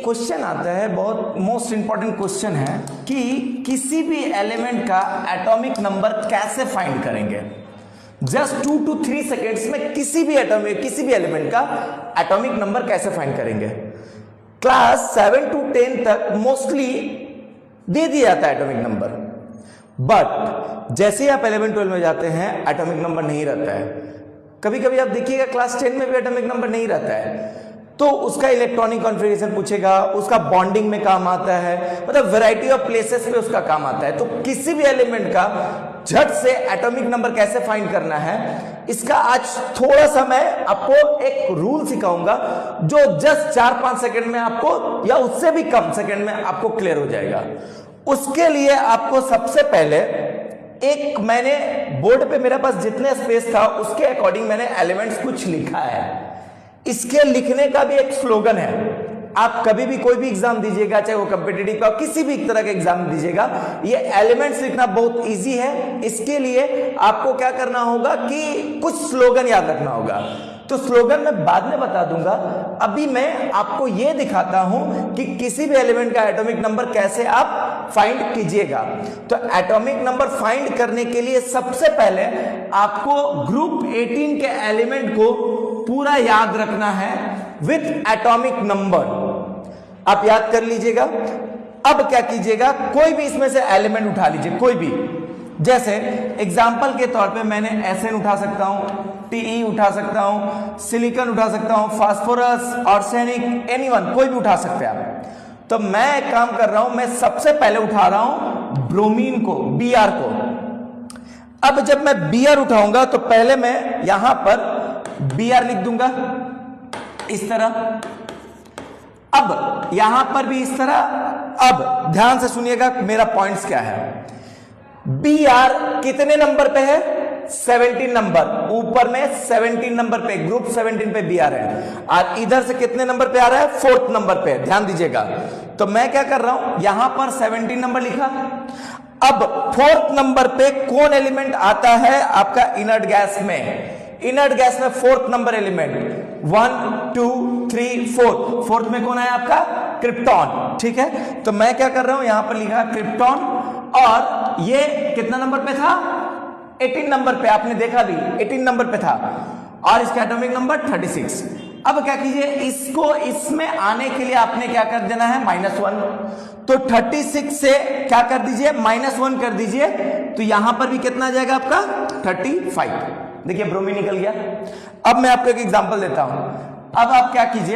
Question आता है, बहुत मोस्ट इंपॉर्टेंट क्वेश्चन है कि किसी भी एलिमेंट का एटॉमिक नंबर कैसे फाइंड करेंगे। जस्ट 2 to 3 सेकेंड्स में किसी भी एलिमेंट का एटॉमिक नंबर कैसे फाइंड करेंगे। क्लास 7 to 10 तक मोस्टली दे दिया जाता है एटॉमिक नंबर, बट जैसे ही आप 11-12 में जाते हैं एटॉमिक नंबर नहीं रहता है। कभी कभी आप देखिएगा क्लास 10 में भी एटॉमिक नंबर नहीं रहता है, तो उसका इलेक्ट्रॉनिक कॉन्फ़िगरेशन पूछेगा, उसका बॉन्डिंग में काम आता है, मतलब वैरायटी ऑफ प्लेसेस पे उसका काम आता है। तो किसी भी एलिमेंट का झट से एटॉमिक नंबर कैसे फाइंड करना है, इसका आज थोड़ा सा मैं आपको एक रूल सिखाऊंगा जो जस्ट 4-5 सेकंड में आपको, या उससे भी कम सेकंड में आपको क्लियर हो जाएगा। उसके लिए आपको सबसे पहले एक, मैंने बोर्ड पे मेरे पास जितने स्पेस था उसके अकॉर्डिंग मैंने एलिमेंट्स कुछ लिखा है। इसके लिखने का भी एक स्लोगन है। आप कभी भी कोई भी एग्जाम दीजिएगा, चाहे वो कॉम्पिटिटिव का किसी भी तरह का एग्जाम दीजिएगा, ये एलिमेंट्स लिखना बहुत इजी है। इसके लिए आपको क्या करना होगा कि कुछ स्लोगन याद रखना होगा। तो स्लोगन मैं बाद में बता दूंगा, अभी मैं आपको यह दिखाता हूं कि किसी भी एलिमेंट का एटॉमिक नंबर कैसे आप फाइंड कीजिएगा। तो एटॉमिक नंबर फाइंड करने के लिए सबसे पहले आपको ग्रुप 18 के एलिमेंट को पूरा याद रखना है विथ एटॉमिक नंबर। आप याद कर लीजिएगा। अब क्या कीजिएगा, कोई भी इसमें से एलिमेंट उठा लीजिए, कोई भी। जैसे एग्जाम्पल के तौर पे मैंने एसएन उठा सकता हूं, टीई उठा सकता हूं, सिलिकॉन उठा सकता हूं, फास्फोरस, आर्सेनिक, एनीवन, कोई भी उठा सकते हैं आप। तो मैं एक काम कर रहा हूं, मैं सबसे पहले उठा रहा हूं ब्रोमीन को, बीआर को। अब जब मैं बीआर उठाऊंगा तो पहले मैं यहां पर बीआर लिख दूंगा इस तरह, अब यहां पर भी इस तरह। अब ध्यान से सुनिएगा मेरा पॉइंट्स क्या है। बीआर कितने नंबर पे है? 17 नंबर, ऊपर में 17 नंबर पे, ग्रुप 17 पे बीआर है। और इधर से कितने नंबर पे आ रहा है? 4th नंबर पे, ध्यान दीजिएगा। तो मैं क्या कर रहा हूं, यहां पर 17 नंबर लिखा। अब 4th नंबर पे कौन एलिमेंट आता है आपका इनर्ट गैस में? इनर्ट गैस में 4th नंबर एलिमेंट 1 2 3 4, 4th में कौन है आपका? क्रिप्टॉन। ठीक है, तो मैं क्या कर रहा हूं, यहां पर लिखा क्रिप्टॉन, और ये कितना नंबर पे था? 18 नंबर पे। आपने देखा भी 18 नंबर पे था, और इसका एटॉमिक नंबर 36। अब क्या कीजिए, इसको इसमें आने के लिए आपने क्या कर देना है? -1। तो 36 से क्या कर दीजिए? -1 कर दीजिए। तो यहां पर भी कितना आ जाएगा आपका? 35। देखिए ब्रोमीन निकल गया। अब मैं आपको एक एग्जांपल देता हूं। अब आप क्या कीजिए,